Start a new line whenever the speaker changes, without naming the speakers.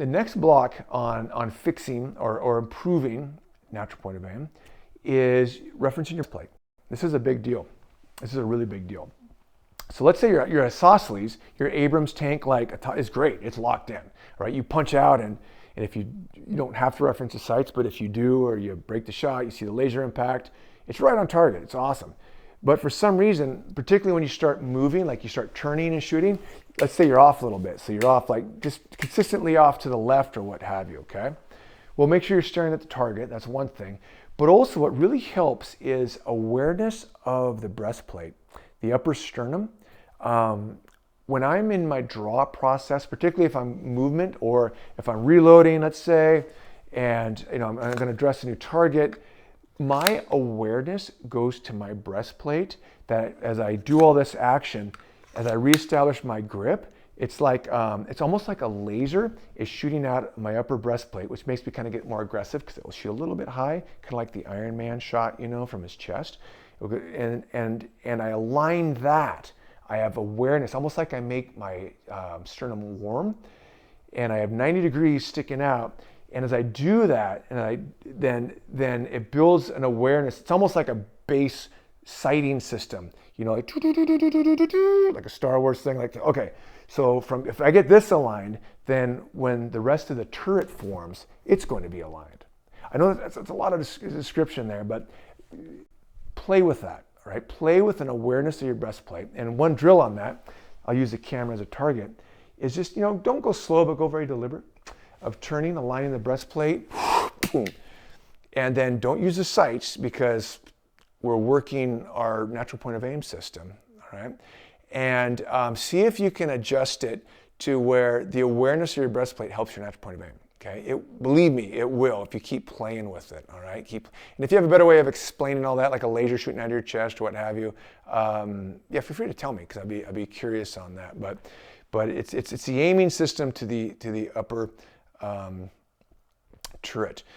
The next block on fixing or improving natural point of aim is referencing your plate. This is a big deal. This is a really big deal. So let's say you're at isosceles, your Abrams tank is great, it's locked in, right? You punch out and if you don't have to reference the sights, but if you do or you break the shot, you see the laser impact, it's right on target, it's awesome. But for some reason, particularly when you start moving, like you start turning and shooting, let's say you're off a little bit. So you're off like just consistently off to the left or what have you, okay? Well, make sure you're staring at the target, that's one thing. But also what really helps is awareness of the breastplate, the upper sternum. When I'm in my draw process, particularly if I'm movement or if I'm reloading, let's say, and I'm going to dress a new target, my awareness goes to my breastplate, that as I do all this action, as I reestablish my grip, it's like it's almost like a laser is shooting out my upper breastplate, which makes me kind of get more aggressive because it will shoot a little bit high, kind of like the Iron Man shot, from his chest. And I align that. I have awareness, almost like I make my sternum warm, and I have 90 degrees sticking out. And as I do that, and then it builds an awareness. It's almost like a base sighting system, like a Star Wars thing. Like, okay, so if I get this aligned, then when the rest of the turret forms, it's going to be aligned. I know that's a lot of description there, but play with that. All right, play with an awareness of your breastplate. And one drill on that, I'll use the camera as a target, is just don't go slow, but go very deliberate. Of turning, aligning the breastplate, boom. And then don't use the sights because we're working our natural point of aim system, all right? And see if you can adjust it to where the awareness of your breastplate helps your natural point of aim, okay? Believe me, it will if you keep playing with it, all right? And if you have a better way of explaining all that, like a laser shooting out of your chest or what have you, feel free to tell me because I'd be curious on that. But it's the aiming system to the upper turret.